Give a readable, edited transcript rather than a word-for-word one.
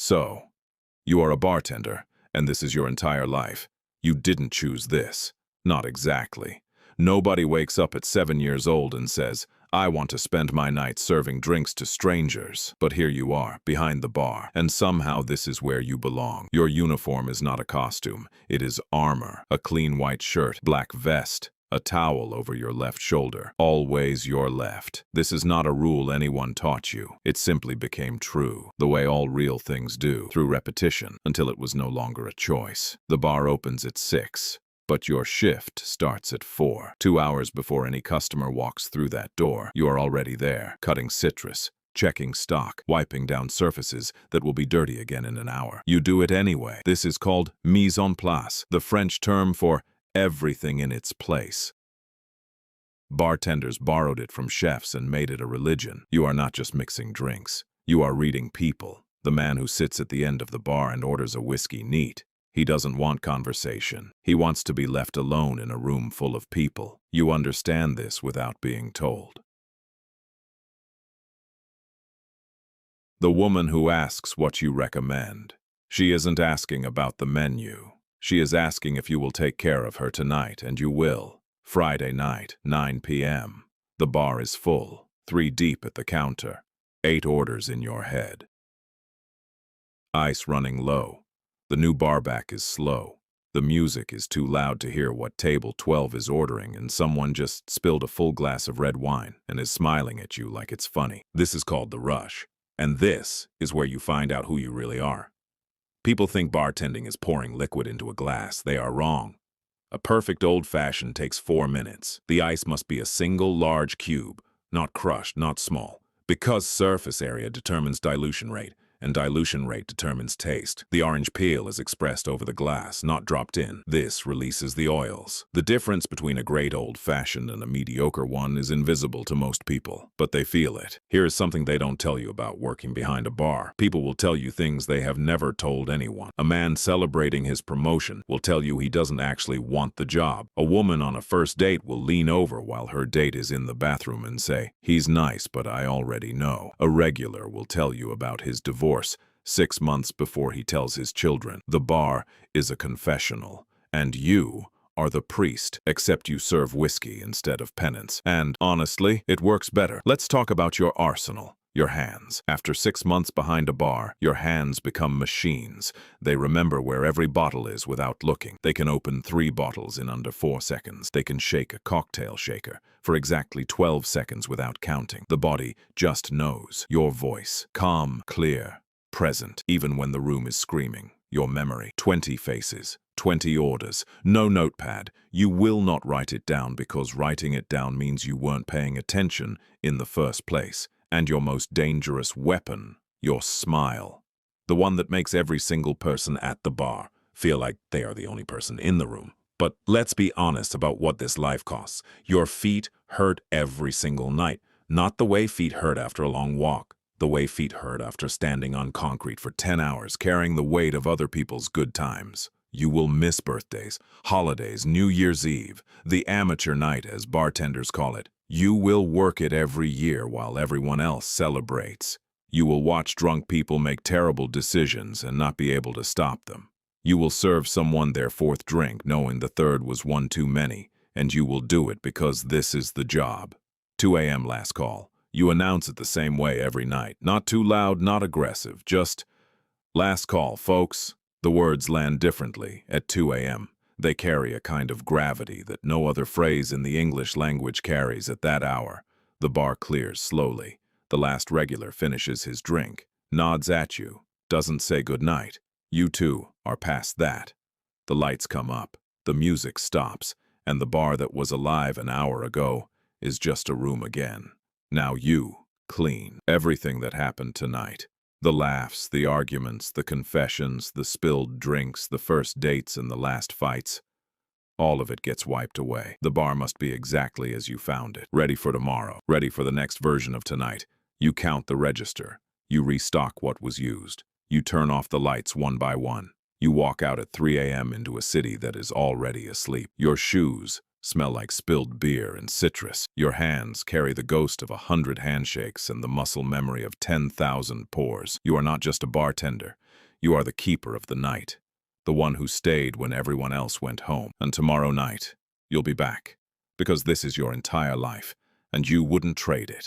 So, you are a bartender, and this is your entire life. You didn't choose this. Not exactly. Nobody wakes up at 7 years old and says, I want to spend my night serving drinks to strangers. But here you are, behind the bar, and somehow this is where you belong. Your uniform is not a costume. It is armor, a clean white shirt, black vest, a towel over your left shoulder. Always your left. This is not a rule anyone taught you. It simply became true, the way all real things do, through repetition, until it was no longer a choice. The bar opens at 6. But your shift starts at 4. 2 hours before any customer walks through that door, you are already there, cutting citrus, checking stock, wiping down surfaces that will be dirty again in an hour. You do it anyway. This is called mise en place, the French term for everything in its place. Bartenders borrowed it from chefs and made it a religion. You are not just mixing drinks. You are reading people. The man who sits at the end of the bar and orders a whiskey neat. He doesn't want conversation. He wants to be left alone in a room full of people. You understand this without being told. The woman who asks what you recommend. She isn't asking about the menu. She is asking if you will take care of her tonight, and you will. Friday night, 9 p.m. The bar is full, 3 deep at the counter, 8 orders in your head. Ice running low. The new barback is slow. The music is too loud to hear what table 12 is ordering, and someone just spilled a full glass of red wine and is smiling at you like it's funny. This is called the rush, and this is where you find out who you really are. People think bartending is pouring liquid into a glass. They are wrong. A perfect old-fashioned takes 4 minutes. The ice must be a single large cube, not crushed, not small, because surface area determines dilution rate, and dilution rate determines taste. The orange peel is expressed over the glass, not dropped in. This releases the oils. The difference between a great old-fashioned and a mediocre one is invisible to most people, but they feel it. Here is something they don't tell you about working behind a bar. People will tell you things they have never told anyone. A man celebrating his promotion will tell you he doesn't actually want the job. A woman on a first date will lean over while her date is in the bathroom and say, "He's nice, but I already know." A regular will tell you about his divorce 6 months before he tells his children. The bar is a confessional, and you are the priest, except you serve whiskey instead of penance. And honestly, it works better. Let's talk about your arsenal, your hands. After 6 months behind a bar, your hands become machines. They remember where every bottle is without looking. They can open 3 bottles in under 4 seconds. They can shake a cocktail shaker for exactly 12 seconds without counting. The body just knows. Your voice, calm, clear, present, even when the room is screaming. Your memory, 20 faces, 20 orders, no notepad. You will not write it down because writing it down means you weren't paying attention in the first place. And your most dangerous weapon, your smile. The one that makes every single person at the bar feel like they are the only person in the room. But let's be honest about what this life costs. Your feet hurt every single night. Not the way feet hurt after a long walk. The way feet hurt after standing on concrete for 10 hours, carrying the weight of other people's good times. You will miss birthdays, holidays, New Year's Eve, the amateur night as bartenders call it. You will work it every year while everyone else celebrates. You will watch drunk people make terrible decisions and not be able to stop them. You will serve someone their 4th drink knowing the 3rd was one too many, and you will do it because this is the job. 2 a.m. last call. You announce it the same way every night. Not too loud, not aggressive, just last call, folks. The words land differently at 2 a.m. They carry a kind of gravity that no other phrase in the English language carries at that hour. The bar clears slowly. The last regular finishes his drink, nods at you, doesn't say goodnight. You too are past that. The lights come up, the music stops, and the bar that was alive an hour ago is just a room again. Now you, clean, everything that happened tonight. The laughs, the arguments, the confessions, the spilled drinks, the first dates and the last fights. All of it gets wiped away. The bar must be exactly as you found it. Ready for tomorrow. Ready for the next version of tonight. You count the register. You restock what was used. You turn off the lights one by one. You walk out at 3 a.m. into a city that is already asleep. Your shoes smell like spilled beer and citrus. Your hands carry the ghost of 100 handshakes and the muscle memory of 10,000 pours. You are not just a bartender. You are the keeper of the night, the one who stayed when everyone else went home. And tomorrow night, you'll be back, because this is your entire life, and you wouldn't trade it.